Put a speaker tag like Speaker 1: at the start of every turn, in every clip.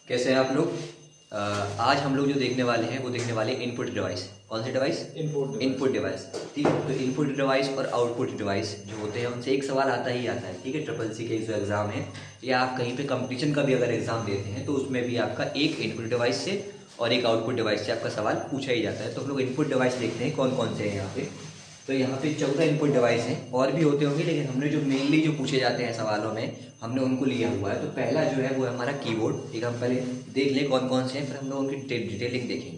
Speaker 1: कैसे हैं आप लोग। आज हम लोग जो देखने वाले हैं वो देखने वाले इनपुट डिवाइस। कौन सी डिवाइस? Input device. ठीक है, तो इनपुट डिवाइस और आउटपुट डिवाइस जो होते हैं उनसे एक सवाल आता ही आता है। ठीक है, ट्रिपल सी के जो एग्ज़ाम है या आप कहीं पे कंपटीशन का भी अगर एग्ज़ाम देते हैं तो उसमें भी आपका एक इनपुट डिवाइस से और एक आउटपुट डिवाइस से आपका सवाल पूछा ही जाता है। तो हम लोग इनपुट डिवाइस देखते हैं कौन कौन से हैं यहाँ पे। तो यहाँ पे 14 इनपुट डिवाइस हैं, और भी होते होंगे लेकिन हमने जो मेनली जो पूछे जाते हैं सवालों में हमने उनको लिया हुआ है। तो पहला जो है वो है हमारा कीबोर्ड। एक हम पहले देख लें कौन कौन से हैं, फिर हम लोग उनकी डिटेलिंग देखेंगे।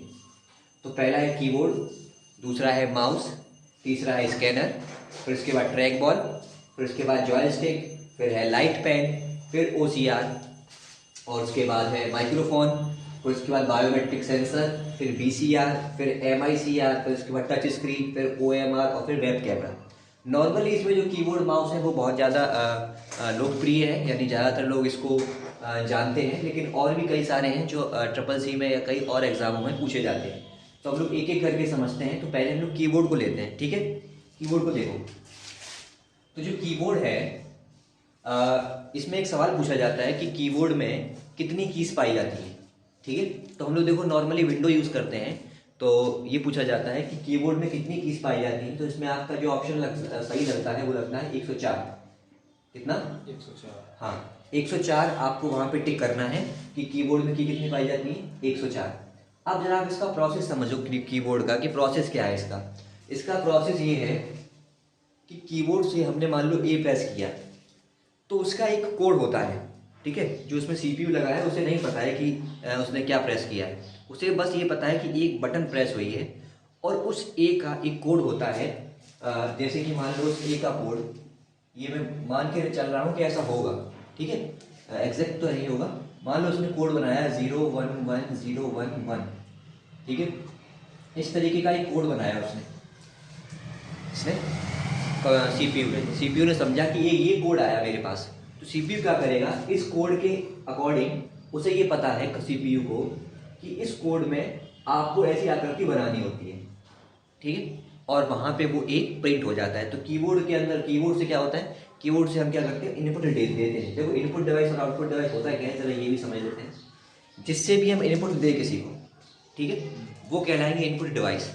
Speaker 1: तो पहला है कीबोर्ड, दूसरा है माउस, तीसरा है स्कैनर, फिर उसके बाद ट्रैक बॉल, फिर उसके बाद जॉयस्टिक, फिर है लाइट पेन, फिर OCR, और उसके बाद है माइक्रोफोन, फिर उसके बाद बायोमेट्रिक सेंसर, फिर VCR, फिर MICR, फिर उसके बाद टच स्क्रीन, फिर OMR और फिर वेब कैमरा। नॉर्मली इसमें जो कीबोर्ड माउस है वो बहुत ज़्यादा लोकप्रिय है, यानी ज़्यादातर लोग इसको जानते हैं, लेकिन और भी कई सारे हैं जो ट्रिपल सी में या कई और एग्जामों में पूछे जाते हैं। तो हम लोग एक एक करके समझते हैं। तो पहले हम लोग कीबोर्ड को लेते हैं। ठीक है, कीबोर्ड को देखो। तो जो कीबोर्ड है इसमें एक सवाल पूछा जाता है कि कीबोर्ड में कितनी कीज पाई जाती है। ठीक है, तो हम लोग देखो नॉर्मली विंडो यूज़ करते हैं, तो ये पूछा जाता है कि कीबोर्ड में कितनी कीज पाई जाती है। तो इसमें आपका जो ऑप्शन सही लगता है वो लगता है 104। कितना? 104। हाँ, 104 आपको वहाँ पे टिक करना है कि कीबोर्ड में की कितनी पाई जाती है, 104। अब जरा आप इसका प्रोसेस समझो कीबोर्ड का, कि प्रोसेस क्या है इसका। इसका प्रोसेस ये है कि कीबोर्ड से हमने मान लो ए प्रेस किया तो उसका एक कोड होता है। ठीक है, जो उसमें CPU लगा है उसे नहीं पता है कि उसने क्या प्रेस किया है। उसे बस ये पता है कि एक बटन प्रेस हुई है, और उस ए का एक कोड होता है। जैसे कि मान लो उस ए का कोड, ये मैं मान के चल रहा हूँ कि ऐसा होगा। ठीक है, एग्जैक्ट तो नहीं होगा। मान लो उसने कोड बनाया 011011। ठीक है, इस तरीके का एक कोड बनाया उसने CPU ने समझा कि ये कोड आया मेरे पास। तो CPU क्या करेगा, इस कोड के अकॉर्डिंग उसे ये पता है CPU को कि इस कोड में आपको ऐसी आकृति बनानी होती है। ठीक है, और वहाँ पे वो एक प्रिंट हो जाता है। तो कीबोर्ड के अंदर, कीबोर्ड से क्या होता है, कीबोर्ड से हम क्या करते हैं, इनपुट देते हैं। देखो इनपुट डिवाइस और आउटपुट डिवाइस होता है क्या है, चलो ये भी समझ लेते हैं। जिससे भी हम इनपुट दे किसी को, ठीक है, वो कहलाएंगे इनपुट डिवाइस।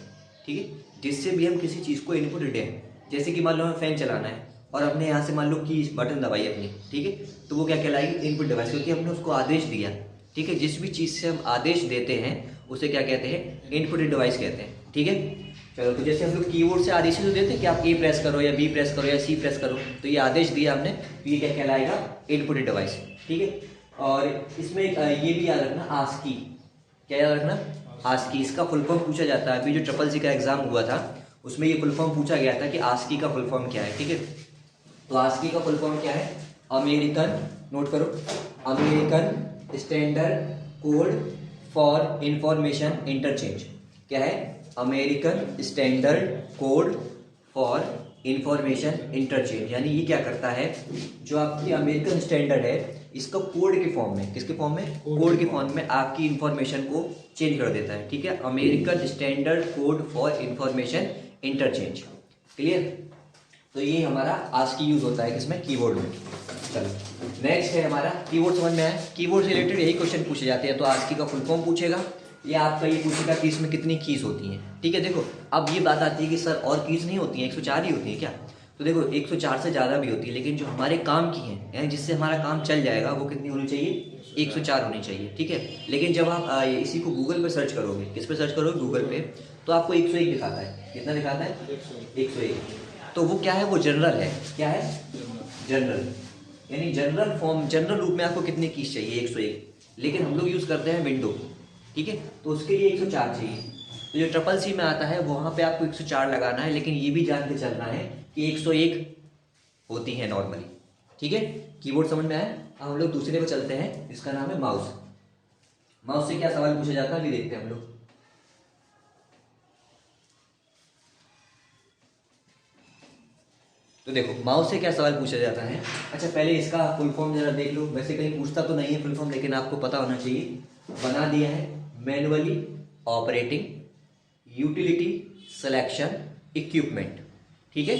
Speaker 1: ठीक है, जिससे भी हम किसी चीज़ को इनपुट दें, जैसे कि मान लो हमें फैन चलाना है और हमने यहाँ से मान लो की बटन दबाई अपनी, ठीक है, तो वो क्या कहलाएगी, इनपुट डिवाइस, क्योंकि हमने उसको आदेश दिया। ठीक है, जिस भी चीज़ से हम आदेश देते हैं उसे क्या कहते हैं, इनपुट डिवाइस कहते हैं। ठीक है, चलो, तो जैसे हम लोग कीबोर्ड से आदेश तो देते हैं कि आप A प्रेस करो या B प्रेस करो या C प्रेस करो, तो ये आदेश दिया हमने, तो ये क्या कहलाएगा, इनपुट डिवाइस। ठीक है, और इसमें ये भी याद रखना, ASCII, क्या याद रखना, ASCII। इसका फुल फॉर्म पूछा जाता है। अभी जो ट्रिपल सी का एग्जाम हुआ था उसमें ये फुल फॉर्म पूछा गया था कि ASCII का फुल फॉर्म क्या है। ठीक है, तो ASCII का फुल फॉर्म क्या है, अमेरिकन, नोट करो, American standard code for information interchange. क्या है, American standard code for information interchange. यानी ये क्या करता है, जो आपकी अमेरिकन स्टैंडर्ड है इसका कोड के फॉर्म में, किसके फॉर्म में, कोड के फॉर्म में आपकी इंफॉर्मेशन को चेंज कर देता है। ठीक है, American standard code for information interchange. Clear, तो ये हमारा ASCII यूज होता है किसमें, कीबोर्ड में। चलो नेक्स्ट है हमारा कीबोर्ड। समझ में आया, कीबोर्ड से रिलेटेड यही क्वेश्चन पूछे जाते हैं। तो ASCII का फुल फॉर्म पूछेगा, या आपका ये पूछेगा कि इसमें कितनी कीज होती हैं। ठीक है, देखो अब ये बात आती है कि सर और कीज नहीं होती हैं, 104 ही होती है क्या। तो देखो 104 से ज़्यादा भी होती है, लेकिन जो हमारे काम की हैं, यानी जिससे हमारा काम चल जाएगा, वो कितनी होनी चाहिए, 104 होनी चाहिए। ठीक है, लेकिन जब आप इसी को गूगल पे सर्च करोगे, किस पे सर्च करोगे, गूगल पे, तो आपको 101 दिखाता है। कितना दिखाता है, 101। तो वो क्या है, वो जनरल है। क्या है, जनरल, यानी जनरल फॉर्म, जनरल रूप में आपको कितनी कीज चाहिए, 101। लेकिन हम लोग यूज़ करते हैं विंडो। ठीक है, तो उसके लिए 104 चाहिए। तो जो ट्रिपल सी में आता है वहाँ पे आपको 104 लगाना है, लेकिन ये भी जान के चलना है कि 101 होती है नॉर्मली। ठीक है, कीबोर्ड समझ में आया। अब हम लोग दूसरे पे चलते हैं, जिसका नाम है माउस। माउस से क्या सवाल पूछा जाता है अभी देखते हैं हम लोग। तो देखो माउस से क्या सवाल पूछा जाता है। अच्छा, पहले इसका फुल फॉर्म जरा देख लो। वैसे कहीं पूछता तो नहीं है फुल फॉर्म, लेकिन आपको पता होना चाहिए। बना दिया है, manually operating utility selection equipment. ठीक है,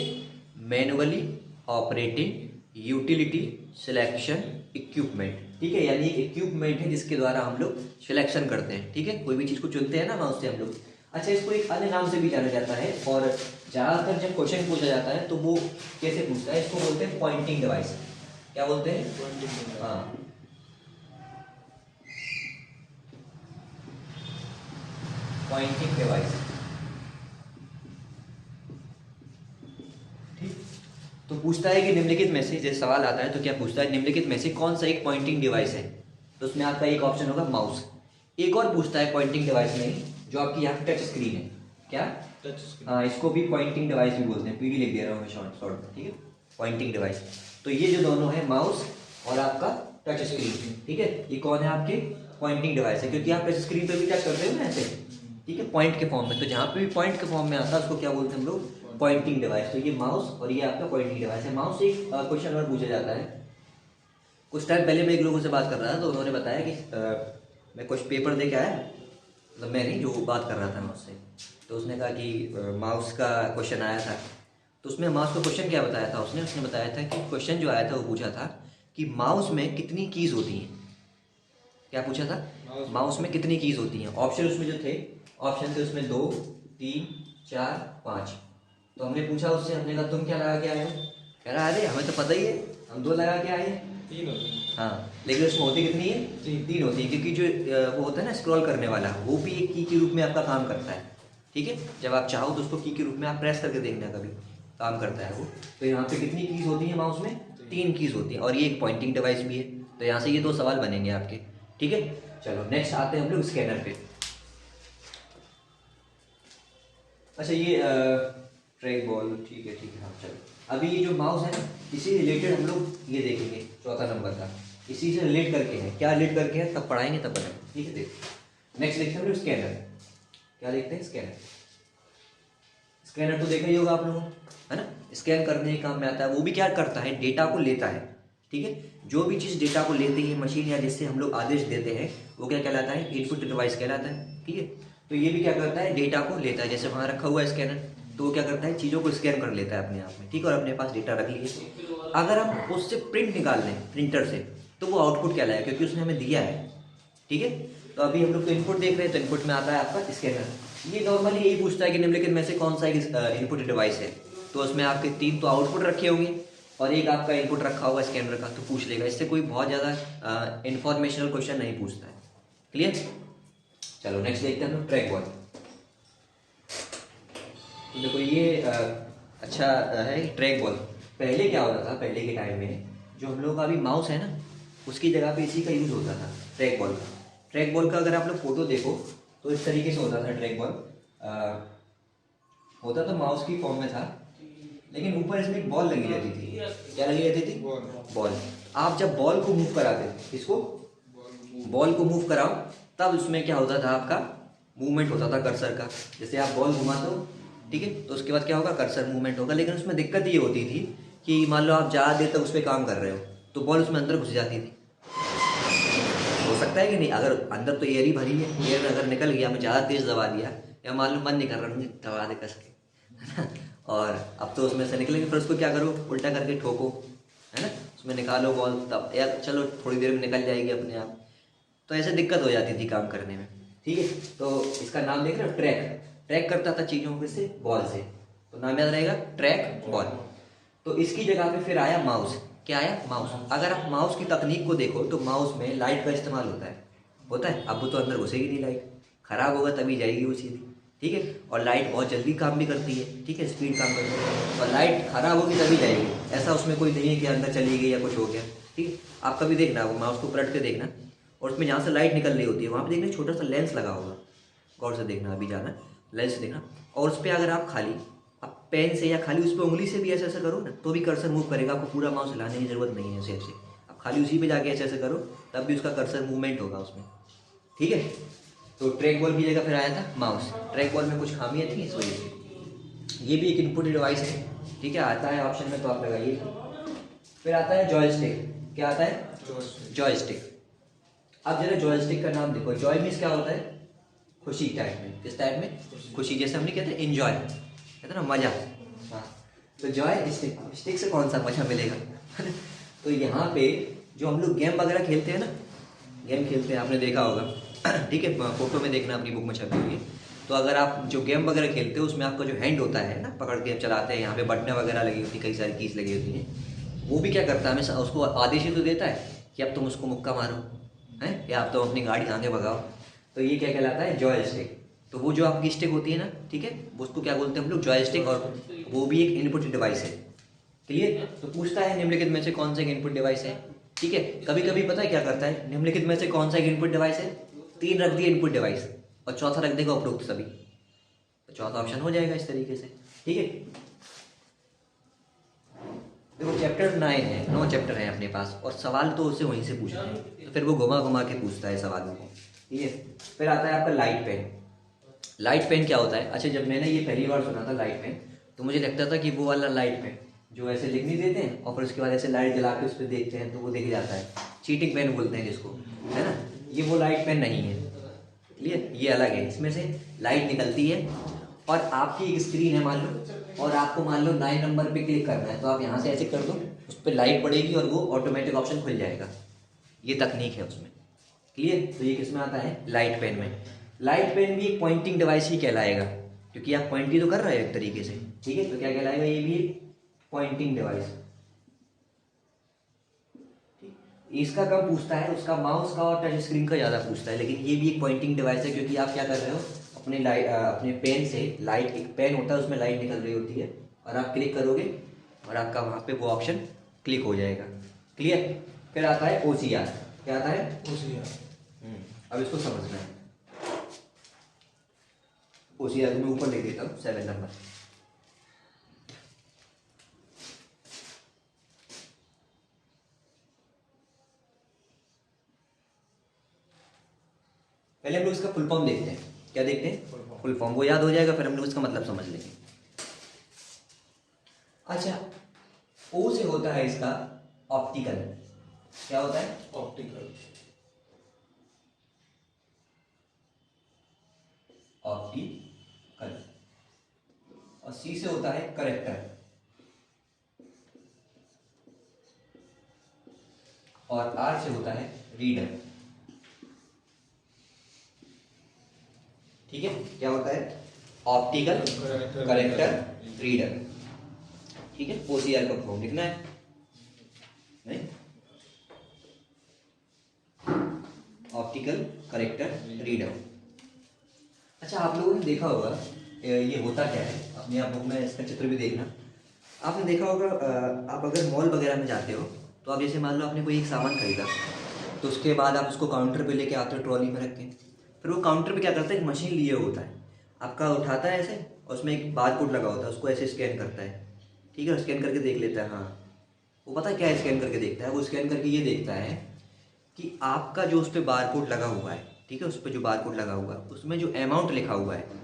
Speaker 1: manually operating utility selection equipment. ठीक है, यानी एक इक्विपमेंट है जिसके द्वारा हम लोग सिलेक्शन करते हैं, ठीक है, कोई भी चीज़ को चुनते हैं ना माउस से हम लोग। अच्छा, इसको एक अन्य नाम से भी जाना जाता है, और ज़्यादातर जब क्वेश्चन पूछा जाता है तो वो कैसे पूछता है, इसको बोलते हैं पॉइंटिंग डिवाइस। क्या बोलते हैं? हाँ, पॉइंटिंग डिवाइस। ठीक, तो पूछता है कि निम्नलिखित में से, जैसे सवाल आता है तो क्या पूछता है, निम्नलिखित में से कौन सा एक पॉइंटिंग डिवाइस है, तो उसमें आपका एक ऑप्शन होगा माउस। एक और पूछता है पॉइंटिंग डिवाइस में ही, जो आपकी यहाँ टच स्क्रीन है। क्या?
Speaker 2: Touch screen.
Speaker 1: हाँ, इसको भी पॉइंटिंग डिवाइस भी बोलते हैं, पीडी लिख दे रहा हूँ मैं शॉर्ट में, ठीक है, पॉइंटिंग डिवाइस। तो ये जो दोनों है, माउस और आपका टच स्क्रीन, ठीक है, ये कौन है आपके पॉइंटिंग डिवाइस है, क्योंकि आप टच स्क्रीन पे भी टच करते हो ना ऐसे, ठीक है, पॉइंट के फॉर्म में। तो जहाँ पे भी पॉइंट के फॉर्म में आता है उसको क्या बोलते हैं हम लोग, पॉइंटिंग डिवाइस। तो ये माउस और ये आपका पॉइंटिंग डिवाइस है। माउस से एक क्वेश्चन और पूछा जाता है। कुछ टाइम पहले मैं एक लोगों से बात कर रहा था तो उन्होंने बताया कि मैं कुछ पेपर दे के आया, मतलब मैं नहीं, जो बात कर रहा था मैं उससे, तो उसने कहा कि माउस का क्वेश्चन आया था। तो उसमें माउस का क्वेश्चन क्या बताया था उसने बताया था कि क्वेश्चन जो आया था वो पूछा था कि माउस में कितनी कीज होती हैं। क्या पूछा था? माउस में कितनी कीज होती हैं। ऑप्शन उसमें जो थे, ऑप्शन थे उसमें 2, 3, 4, 5। तो हमने पूछा उससे, हमने कहा तुम क्या लगा के आए हो? कह रहा अरे हमें तो पता ही है, हम 2 लगा के आए हैं।
Speaker 2: 3 होती है।
Speaker 1: हाँ, लेकिन उसमें होती कितनी है? 3 होती है, क्योंकि जो वो होता है ना स्क्रॉल करने वाला, वो भी एक की के रूप में आपका काम करता है, ठीक है। जब आप चाहो तो उसको की के रूप में आप प्रेस करके देखना, कभी काम करता है वो। तो यहाँ पे कितनी कीज होती है माउस में? 3 कीज होती हैं, और ये एक पॉइंटिंग डिवाइस भी है। तो यहाँ से ये 2 सवाल बनेंगे आपके, ठीक है। चलो नेक्स्ट आते हैं हम लोग स्कैनर पे। अच्छा, ये ट्रैक बॉल, ठीक है, हाँ चलो। अभी ये जो माउस है ना, इसी रिलेटेड हम लोग ये देखेंगे, चौथा नंबर का, इसी से रिलेट करके है। क्या रिलेट करके है तब पढ़ाएंगे, तब बताएंगे, ठीक है। देखो नेक्स्ट देखते हैं हम लोग स्कैनर। क्या देखते हैं? स्कैनर। स्कैनर तो देखा ही होगा आप लोगों, है ना, स्कैन करने के काम में आता है। वो भी क्या करता है, डेटा को लेता है, ठीक है। जो भी चीज़ डेटा को लेती है मशीन, या जिससे हम लोग आदेश देते हैं, वो क्या कहलाता है? इनपुट डिवाइस कहलाता है, ठीक है। तो ये भी क्या करता है, डेटा को लेता है। जैसे वहाँ रखा हुआ है स्कैनर, तो वो क्या करता है, चीज़ों को स्कैन कर लेता है अपने आप में, ठीक है, और अपने पास डेटा रख लिया। अगर हम उससे प्रिंट निकाल लें प्रिंटर से, तो वो आउटपुट कहलाएगा, क्योंकि उसने हमें दिया है, ठीक है। तो अभी हम लोग तो इनपुट देख रहे हैं, तो इनपुट में आता है आपका स्कैनर। ये नॉर्मली यही पूछता है कि निम्नलिखित में से कौन सा इनपुट डिवाइस है। तो उसमें आपके 3 तो आउटपुट रखे होंगे और एक आपका इनपुट रखा होगा स्कैनर का, तो पूछ लेगा। इससे कोई बहुत ज़्यादा इन्फॉर्मेशनल क्वेश्चन नहीं पूछता है, क्लियर। चलो नेक्स्ट देखते हैं हम लोग ट्रैक बॉल। तो देखो ये अच्छा है ट्रैक बॉल। पहले क्या होता था, पहले के टाइम में जो हम लोग का अभी माउस है ना, उसकी जगह पे इसी का यूज़ होता था, ट्रैक बॉल का। ट्रैक बॉल का अगर आप लोग फोटो देखो तो इस तरीके से होता था ट्रैक बॉल। होता तो माउस की फॉर्म में था, लेकिन ऊपर इसमें एक बॉल लगी रहती थी। क्या लगी रहती थी? बॉल। आप जब बॉल को मूव कराते थे, इसको बॉल को मूव कराओ, तब उसमें क्या होता था, आपका मूवमेंट होता था कर्सर का। जैसे आप बॉल घुमाते हो, ठीक है, तो उसके बाद क्या होगा, कर्सर मूवमेंट होगा। लेकिन उसमें दिक्कत ये होती थी कि मान लो आप ज़्यादा देर तक उस पर काम कर रहे हो, तो बॉल उसमें अंदर घुस जाती थी। हो सकता है कि नहीं, अगर अंदर तो एयर ही भरी है, एयर अगर निकल गया, मैं ज़्यादा तेज़ दबा दिया, या मान लो मन नहीं कर रहा मुझे दबा दे कस के, और अब तो उसमें से निकलेंगे, फिर उसको क्या करो, उल्टा करके ठोको, है ना, उसमें निकालो बॉल, तब यार चलो थोड़ी देर में निकल जाएगी अपने आप। तो ऐसे दिक्कत हो जाती थी काम करने में, ठीक है। तो इसका नाम देख रहे हो, ट्रैक। ट्रैक करता था चीज़ों को से, बॉल से, तो नाम याद रहेगा, ट्रैक बॉल। तो इसकी जगह पे फिर आया माउस। क्या आया? माउस। अगर आप माउस की तकनीक को देखो तो माउस में लाइट का इस्तेमाल होता है। अब वो तो अंदर घुसेगी नहीं, लाइट खराब होगा तभी जाएगी वो सीधी, ठीक है। और लाइट बहुत जल्दी काम भी करती है, ठीक है, स्पीड काम करती है, और लाइट खराब होगी तभी जाएगी। ऐसा उसमें कोई नहीं है कि अंदर चली गई या कुछ हो गया, ठीक है। आप कभी देखना, वो माउस को पलट के देखना, और उसमें जहाँ से लाइट निकल रही होती है वहाँ पे देखना छोटा सा लेंस लगा होगा, गौर से देखना, अभी जाना लेंस देखना, और उस पर अगर आप खाली आप पेन से या खाली उस पर उंगली से भी ऐसे ऐसे करो ना, तो भी कर्सर मूव करेगा। आपको पूरा माउस हिलाने की जरूरत नहीं है, ऐसे ऐसे आप खाली उसी पे जाके ऐसे ऐसे करो, तब भी उसका कर्सर मूवमेंट होगा उसमें, ठीक है। तो ट्रैक बॉल की जगह फिर आया था माउस। ट्रैक बॉल में कुछ खामियां थी, इस वजह से ये भी एक इनपुट डिवाइस है, ठीक है, आता है ऑप्शन में, तो आप लगाइए। फिर आता है जॉयस्टिक। क्या आता है? जॉयस्टिक। अब जरा जॉयस्टिक का नाम देखो। जॉय मीन्स क्या होता है? खुशी टाइप में। किस टाइप में? खुशी। जैसे हमने कहते हैं एंजॉय, कहते हैं ना मजा। हाँ, तो जॉय स्टिक, स्टिक से कौन सा मजा मिलेगा? तो यहाँ पे जो हम लोग गेम वगैरह खेलते हैं ना, गेम खेलते हैं आपने देखा होगा ठीक है, फोटो में देखना अपनी बुक में छपी हुई है। तो अगर आप जो गेम वगैरह खेलते हो उसमें आपका जो हैंड होता है ना, पकड़ के चलाते हैं, यहाँ पे बटनें वगैरह लगी होती है, कई सारी कीज लगी होती हैं, वो भी क्या करता है हमें उसको आदेश ही तो देता है कि अब तुम उसको मुक्का मारो हैं, या अब तुम अपनी गाड़ी आगे भगाओ। तो ये क्या कहलाता है, जॉयस्टिक। तो वो जो आपकी स्टिक होती है ना, ठीक है, उसको क्या बोलते हैं हम लोग, जॉयस्टिक, और वो भी एक इनपुट डिवाइस है। क्लियर? तो पूछता है निम्नलिखित में से कौन सा एक इनपुट डिवाइस है, ठीक है। कभी कभी पता है क्या करता है, निम्नलिखित में से कौन सा एक इनपुट डिवाइस है, 3 रख दिए इनपुट डिवाइस और चौथा रख देगा उपरोक्त सभी, तो चौथा ऑप्शन हो जाएगा इस तरीके से, ठीक है। देखो चैप्टर 9 है, 9 चैप्टर है अपने पास, और सवाल तो उसे वहीं से पूछते हैं, तो फिर वो घुमा घुमा के पूछता है सवालों को, ठीक है। फिर आता है आपका लाइट पेन। लाइट पेन क्या होता है, अच्छा जब मैंने ये पहली बार सुना था लाइट पेन, तो मुझे लगता था कि वो वाला लाइट पेन जो ऐसे लिख नहीं देते हैं और फिर उसके बाद ऐसे लाइट जला के उस पर देखते हैं तो वो दिख जाता है, चीटिंग पेन बोलते हैं जिसको, है ना। ये वो लाइट पेन नहीं है, क्लियर, ये अलग है। इसमें से लाइट निकलती है और आपकी एक स्क्रीन है मान लो, और आपको मान लो 9 नंबर पे क्लिक करना है, तो आप यहाँ से ऐसे कर दो, उस पर लाइट पड़ेगी और वो ऑटोमेटिक ऑप्शन खुल जाएगा। ये तकनीक है उसमें, क्लियर। तो ये किस में आता है, लाइट पेन में। लाइट पेन भी एक पॉइंटिंग डिवाइस ही कहलाएगा, क्योंकि आप पॉइंट ही तो कर रहे हो एक तरीके से, ठीक है। तो क्या कहलाएगा, ये भी एक पॉइंटिंग डिवाइस। इसका कम पूछता है, उसका माउस का और टच स्क्रीन का ज़्यादा पूछता है, लेकिन ये भी एक पॉइंटिंग डिवाइस है, क्योंकि आप क्या कर रहे हो, अपने अपने पेन से लाइट, एक पेन होता है उसमें लाइट निकल रही होती है, और आप क्लिक करोगे और आपका वहाँ पे वो ऑप्शन क्लिक हो जाएगा, क्लियर। फिर आता है OCR। क्या आता है,
Speaker 2: OCR।
Speaker 1: अब इसको समझना है। OCR को मैं ऊपर लिख देता हूँ 7 नंबर। पहले हम लोग इसका फुल फॉर्म देखते हैं। क्या देखते हैं, फुल फॉर्म। वो याद हो जाएगा, फिर हम लोग इसका मतलब समझ लेंगे। अच्छा, O से होता है इसका ऑप्टिकल। क्या होता है,
Speaker 2: ऑप्टिकल।
Speaker 1: ऑप्टिकल। और C से होता है करेक्टर, और R से होता है रीडर, ठीक है। क्या होता है, ऑप्टिकल, करेक्टर, रीडर, ठीक है। OCR का फॉर्म लिखना है, नहीं, ऑप्टिकल, करेक्टर, रीडर। अच्छा, आप लोगों ने देखा होगा ये होता क्या है, अपने आप बुक में इसका चित्र भी देखना। आपने देखा होगा, आप अगर मॉल वगैरह में जाते हो, तो आप जैसे मान लो आपने कोई एक सामान खरीदा, तो उसके बाद आप उसको काउंटर पे लेके आते हो ट्रॉली में रख के, फिर वो काउंटर पे क्या करता है, एक मशीन लिए होता है, आपका उठाता है ऐसे, और उसमें एक बार कोड लगा होता है, उसको ऐसे स्कैन करता है, ठीक है। स्कैन करके देख लेता है, हाँ, वो पता है क्या स्कैन करके देखता है, वो स्कैन करके ये देखता है कि आपका जो उस पर बार कोड लगा हुआ है, ठीक है, उस पर जो बार कोड लगा हुआ है उसमें जो अमाउंट लिखा हुआ है,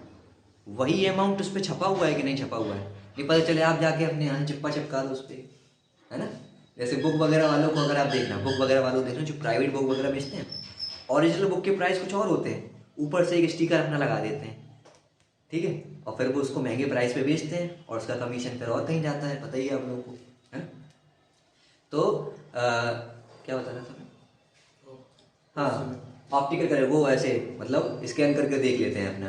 Speaker 1: वही अमाउंट उस पर छपा हुआ है कि नहीं छपा हुआ है। नहीं पता चले आप जाके अपने यहाँ चिप्पा चिपका दो उस पर, है ना। जैसे बुक वगैरह वालों को अगर आप देखना, बुक वगैरह वालों को देखना, जो प्राइवेट बुक वगैरह बेचते हैं, ओरिजिनल बुक के प्राइस कुछ और होते हैं, ऊपर से एक स्टिकर अपना लगा देते हैं, ठीक है, और फिर वो उसको महंगे प्राइस पे बेचते हैं, और उसका कमीशन फिर और कहीं जाता है, पता ही है आप लोगों को, है ना। तो क्या बता रहा था, हाँ, ऑप्टिकल कलर, वो ऐसे मतलब स्कैन करके देख लेते हैं अपना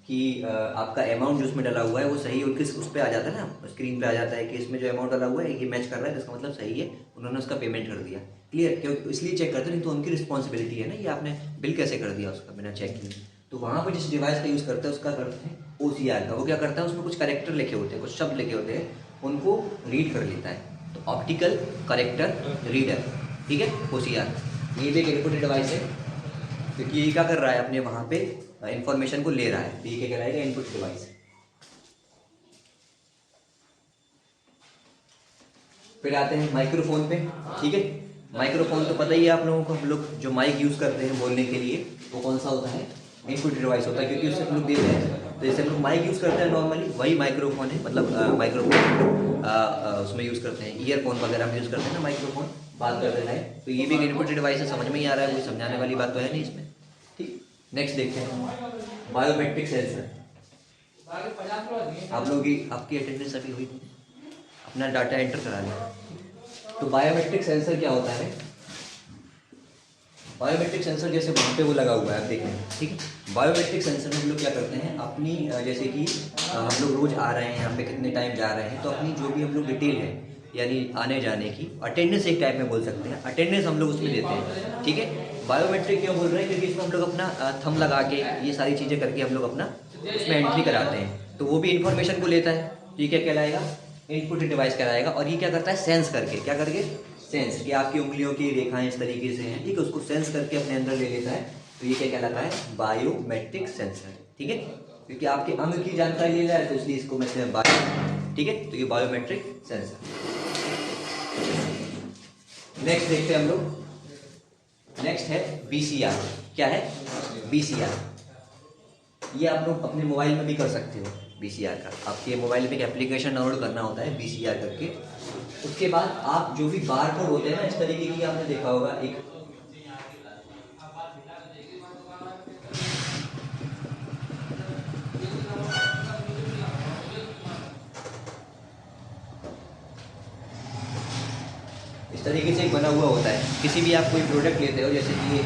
Speaker 1: कि आपका अमाउंट जो उसमें डला हुआ है वो सही उनके उस पर आ जाता है ना, स्क्रीन पे आ जाता है कि इसमें जो अमाउंट डला हुआ है ये मैच कर रहा है, इसका मतलब सही है, उन्होंने उसका पेमेंट कर दिया, क्लियर। क्यों, इसलिए चेक करते हैं, नहीं तो उनकी रिस्पॉन्सिबिलिटी है ना, ये आपने बिल कैसे कर दिया उसका बिना चेक किए। तो वहाँ पर जिस डिवाइस का यूज़ करते हैं उसका करते हैं OCR का। वो क्या करता है, उसमें कुछ करेक्टर लिखे होते हैं, कुछ शब्द लिखे होते हैं, उनको रीड कर लेता है। तो ऑप्टिकल, करेक्टर, रीडर, ठीक है, OCR। ये भी एक इनपुट डिवाइस है, क्योंकि ये क्या कर रहा है, अपने वहाँ पे इंफॉर्मेशन को ले रहा है, तो ये क्या कहलाएगा, इनपुट डिवाइस। फिर आते हैं माइक्रोफोन पे, ठीक है। माइक्रोफोन तो पता ही है आप लोगों को, हम लोग जो माइक यूज़ करते हैं बोलने के लिए, वो कौन सा होता है, इनपुट डिवाइस होता है, क्योंकि उससे हम लोग देते हैं। तो जैसे हम लोग माइक यूज़ करते हैं नॉर्मली, वही माइक्रोफोन है, मतलब माइक्रोफोन उसमें यूज़ करते हैं, ईयरफोन वगैरह में यूज़ करते हैं ना माइक्रोफोन, बात कर रहे हैं। तो ये भी एक इनपुट डिवाइस है, समझ में ही आ रहा है, कोई समझाने वाली बात तो है नहीं इसमें, ठीक। नेक्स्ट देखते हैं बायोमेट्रिक सेंसर। आप लोगों की आपकी अटेंडेंस अभी हुई थी, अपना डाटा एंटर करा लें। तो बायोमेट्रिक सेंसर क्या होता है, बायोमेट्रिक सेंसर जैसे वहाँ पे वो लगा हुआ है, आप देखें, ठीक है। बायोमेट्रिक सेंसर में हम लोग क्या करते हैं, अपनी जैसे कि हम लोग रोज़ आ रहे हैं यहाँ पे, कितने टाइम जा रहे हैं, तो अपनी जो भी हम लोग डिटेल है, यानी आने जाने की अटेंडेंस एक टाइप में बोल सकते हैं, अटेंडेंस हम लोग उसमें देते हैं, ठीक है। बायोमेट्रिक क्यों बोल रहे हैं, क्योंकि इसमें हम लोग अपना थंब लगा के ये सारी चीज़ें करके हम लोग अपना उसमें एंट्री कराते हैं, तो वो भी इन्फॉर्मेशन को लेता है। ये क्या कहलाएगा, इनपुट डिवाइस कराएगा। और ये क्या करता है, सेंस करके, क्या करके, सेंस, कि आपकी उंगलियों की रेखाएं इस तरीके से हैं, ठीक है, उसको सेंस करके अपने अंदर ले लेता है, तो ये क्या कहलाता है, बायोमेट्रिक सेंसर, ठीक है। क्योंकि आपके अंग की जानकारी ले रहा है, तो इसलिए इसको कहते हैं बायो, ठीक है, तो ये बायोमेट्रिक सेंसर। नेक्स्ट देखते हैं हम लोग, नेक्स्ट है बीसीआर। क्या है, बीसीआर, ये आप लोग अपने मोबाइल में भी कर सकते हो। बीसीआर का आपके मोबाइल में एक एप्लीकेशन डाउनलोड करना होता है बीसीआर करके, उसके बाद आप जो भी बार कोड होते हैं ना इस तरीके की, आपने देखा होगा, एक इस तरीके से एक बना हुआ होता है। किसी भी आप कोई प्रोडक्ट लेते हो, जैसे कि ये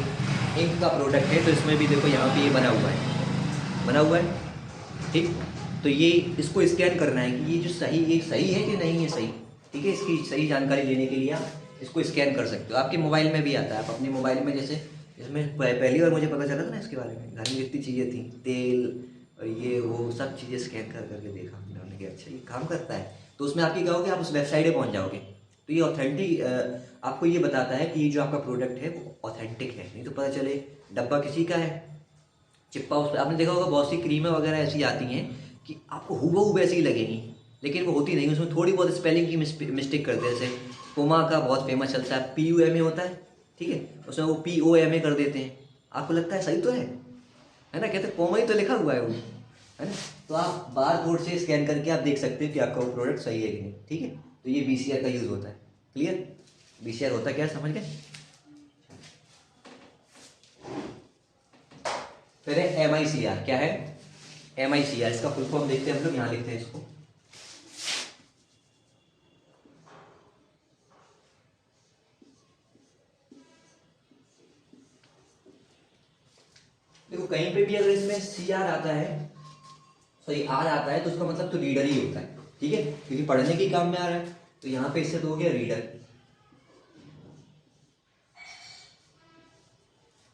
Speaker 1: इंक का प्रोडक्ट है, तो इसमें भी देखो यहाँ पे ये बना हुआ है, बना हुआ है, ठीक। तो ये इसको स्कैन करना है कि ये जो सही, ये सही है कि नहीं है सही, ठीक है। इसकी सही जानकारी लेने के लिए आप इसको स्कैन कर सकते हो, आपके मोबाइल में भी आता है। आप अपने मोबाइल में, जैसे इसमें पहली बार मुझे पता चला था ना इसके बारे में, घर में जितनी चीज़ें थी, तेल और ये वो सब चीज़ें स्कैन कर करके देखा मैंने कि अच्छा ये काम करता है। तो उसमें आप ये कहोगे, आप उस वेबसाइट पर पहुँच जाओगे, तो ये ऑथेंटिक आपको ये बताता है कि ये जो आपका प्रोडक्ट है वो ऑथेंटिक है। नहीं तो पता चले डब्बा किसी का है, चिपका उस पर, आपने देखा होगा बहुत सी क्रीमें वगैरह ऐसी आती हैं कि आपको हूबहू वैसी ही लगेंगी, लेकिन वो होती नहीं, उसमें थोड़ी बहुत स्पेलिंग की मिस्टेक करते हैं। जैसे पोमा का बहुत फेमस चलता है, PUMA होता है, ठीक है, उसमें वो POMA कर देते हैं, आपको लगता है सही तो है ना, कहते पोमा ही तो लिखा हुआ है वो, है ना। तो आप बार कोड से स्कैन करके आप देख सकते हो कि आपका वो प्रोडक्ट सही है कि नहीं, ठीक है। तो ये बीसीआर का यूज़ होता है। क्लियर, बीसीआर होता क्या है, समझ गए। फिर है MICR। क्या है, MICR, इसका फुल फॉर्म देखते हैं हम लोग, यहाँ लिखते हैं इसको। देखो कहीं पे भी अगर इसमें CR आता है, सॉरी R आता है, तो उसका मतलब तो रीडर ही होता है, ठीक है, क्योंकि पढ़ने के काम में आ रहा है। तो यहाँ पे इससे तो हो गया रीडर,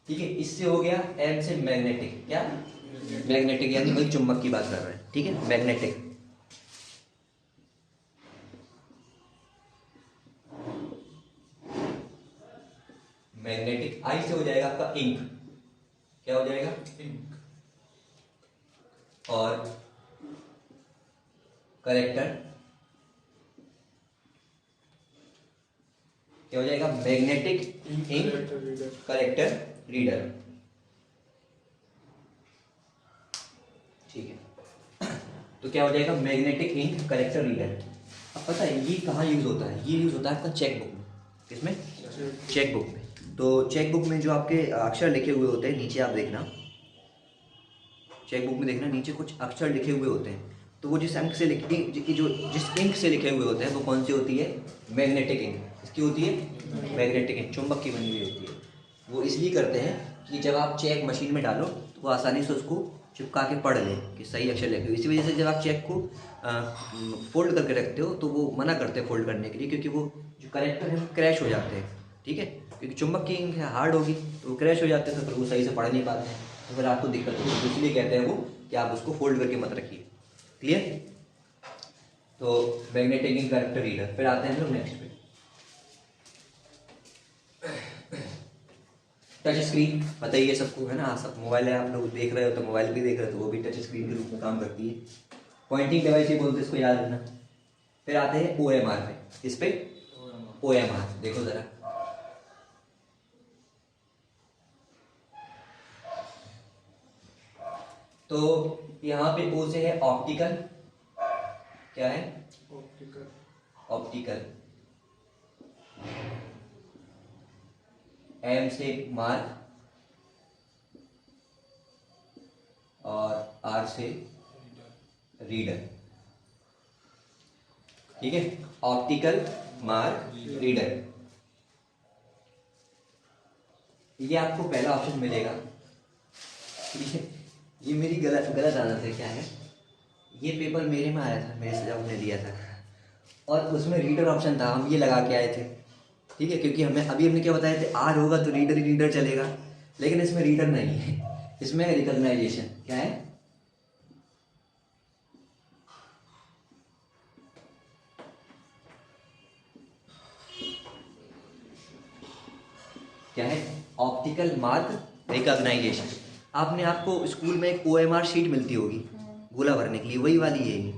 Speaker 1: ठीक है। इससे हो गया M से मैग्नेटिक। क्या, मैग्नेटिक, यानी वही चुंबक की बात कर रहे हैं, ठीक है, मैग्नेटिक। मैग्नेटिक। I से हो जाएगा आपका इंक। क्या हो जाएगा, इंक। और करेक्टर, क्या हो जाएगा, मैग्नेटिक इंक करेक्टर रीडर, ठीक है। तो क्या हो जाएगा, मैग्नेटिक इंक करेक्टर रीडर। अब पता है ये कहाँ यूज होता है, ये यूज होता है आपका चेक बुक में। किसमें, चेक बुक में। तो चेक बुक में जो आपके अक्षर लिखे हुए होते हैं, नीचे आप देखना, चेक बुक में देखना नीचे कुछ अक्षर लिखे हुए होते हैं, तो वो जिस अंक से जिस इंक से लिखे हुए होते हैं वो कौन सी होती है, मैग्नेटिक इंक। इसकी होती है मैग्नेटिक इंक, चुंबक की बनी हुई होती है। वो इसलिए करते हैं कि जब आप चेक मशीन में डालो तो वो आसानी से उसको चिपका के पढ़ ले कि सही अक्षर लिखे हुए। इसी वजह से जब आप चेक को फोल्ड करके रखते हो तो वो मना करते हैं फोल्ड करने के लिए, क्योंकि वो जो करेक्टर है वो क्रैश हो जाते हैं, ठीक है। क्योंकि चुंबक की इंक है, हार्ड होगी, तो वो क्रैश हो जाते हैं, तो फिर वो सही से पढ़ नहीं पाते हैं, तो फिर आपको दिक्कत होगी। तो इसलिए कहते हैं वो कि आप उसको फोल्ड करके मत रखिए। क्लियर। तो मैग्नेटिक इंक करेक्टर रीडर। फिर आते हैं हम लोग नेक्स्ट पे, टच स्क्रीन। पता ही है सबको, है ना, सब मोबाइल है, आप लोग देख रहे हो तो मोबाइल भी देख रहे हो, तो वो भी टच स्क्रीन के रूप में काम करती है। पॉइंटिंग डिवाइस ही बोलते हैं इसको, याद रखना। फिर आते हैं OMR पे। इस पे OMR देखो जरा, तो यहाँ पे O से है ऑप्टिकल। क्या है, ऑप्टिकल, ऑप्टिकल। M से मार्क, और R से रीडर, ठीक है। Optical, mark, reader. ये आपको पहला ऑप्शन मिलेगा। ये मेरी गलत आदत है। क्या है, ये पेपर मेरे में आया था, मेरे से जब हमने दिया था, और उसमें रीडर ऑप्शन था, हम ये लगा के आए थे। ठीक है, क्योंकि हमने क्या बताया थे, आर होगा तो रीडर ही रीडर चलेगा, लेकिन इसमें रीडर नहीं है, इसमें रिकॉग्नाइजेशन। क्या है, क्या है, ऑप्टिकल मार्क रिकॉग्नाइजेशन। आपको स्कूल में एक OMR शीट मिलती होगी गोला भरने के लिए, वही वाली है ये,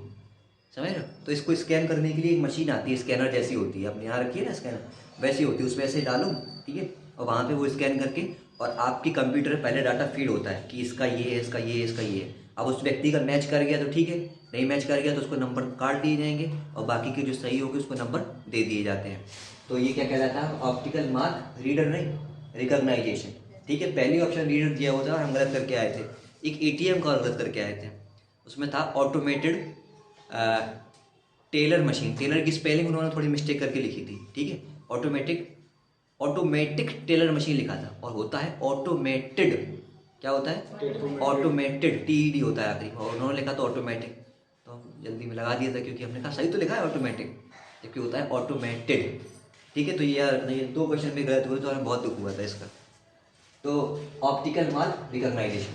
Speaker 1: समझ रहे हो। तो इसको स्कैन करने के लिए एक मशीन आती है, स्कैनर जैसी होती है, अपने यहाँ रखी है ना स्कैनर, वैसी होती है, उसमें ऐसे डालो, ठीक है, और वहाँ पे वो स्कैन करके, और आपकी कंप्यूटर में पहले डाटा फीड होता है कि इसका ये है, इसका ये है, इसका ये है। अब उस व्यक्ति का मैच कर गया तो ठीक है, नहीं मैच कर गया तो उसको नंबर काट दिए जाएंगे, और बाकी के जो सही होंगे उसको नंबर दे दिए जाते हैं। तो ये क्या कहलाता है, ऑप्टिकल मार्क रीडर नहीं, रिकॉग्नाइजेशन। ठीक है, पहली ऑप्शन रीडर दिया हुआ था और हम गलत करके आए थे। एक ATM का और गलत करके आए थे, उसमें था ऑटोमेटेड टेलर मशीन। टेलर की स्पेलिंग उन्होंने थोड़ी मिस्टेक करके लिखी थी, ठीक है, ऑटोमेटिक टेलर मशीन लिखा था, और होता है ऑटोमेटेड। क्या होता है, ऑटोमेटेड, TED होता है आखिरी, और उन्होंने लिखा था ऑटोमेटिक, तो हम जल्दी में लगा दिया था, क्योंकि हमने कहा सही तो लिखा है ऑटोमेटिक, जबकि होता है ऑटोमेटेड। ठीक है, तो ये 2 क्वेश्चन में गलत हुए तो हमें बहुत दुख हुआ था इसका। तो ऑप्टिकल मार्क रिकॉग्नाइजेशन,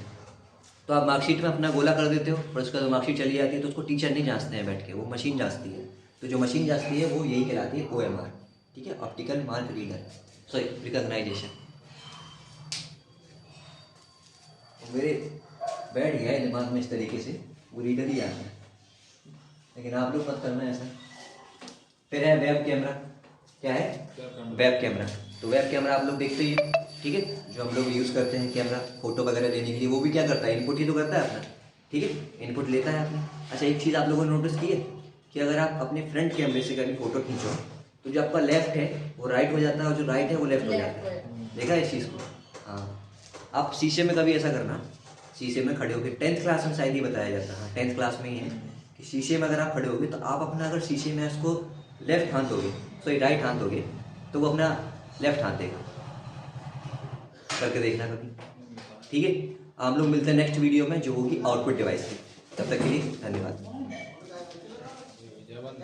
Speaker 1: तो आप मार्कशीट में अपना गोला कर देते हो, और उसका जो मार्कशीट चली जाती है तो उसको टीचर नहीं जांचते हैं बैठ के, वो मशीन जांचती है। तो जो मशीन जांचती है वो यही कहलाती है OMR। ठीक है, optical mark reader, sorry recognisation. मेरे बैठ गया है दिमाग में इस तरीके से, वो रीडर ही आता है, लेकिन आप लोग मत करना ऐसा। फिर है वेब कैमरा। क्या है, वेब कैमरा। तो वेब कैमरा आप लोग देखते ही हैं, ठीक है, जो हम लोग यूज़ करते हैं कैमरा फोटो वगैरह लेने के लिए, वो भी क्या करता है, इनपुट ही तो करता है अपना। ठीक है, इनपुट लेता है अपना। अच्छा, एक चीज़ आप लोगों ने नोटिस की है कि अगर आप अपने फ्रंट कैमरे से कभी फोटो खींचो तो जो आपका लेफ्ट है वो राइट हो जाता है, और जो राइट है वो लेफ्ट हो जाता है। देखा है इस चीज़ को। हाँ, आप शीशे में कभी ऐसा करना, शीशे में खड़े होकर, 10th क्लास में शायद ही बताया जाता है, 10th क्लास में ही है कि शीशे में अगर आप खड़े होगे तो आप अपना, अगर शीशे में इसको लेफ्ट हाथ दोगे, सॉरी राइट हाथ दोगे, तो वो अपना लेफ्ट हाथ देगा, करके देखना कभी। ठीक है, हम लोग मिलते हैं नेक्स्ट वीडियो में, जो होगी आउटपुट डिवाइस की। तब तक के लिए धन्यवाद।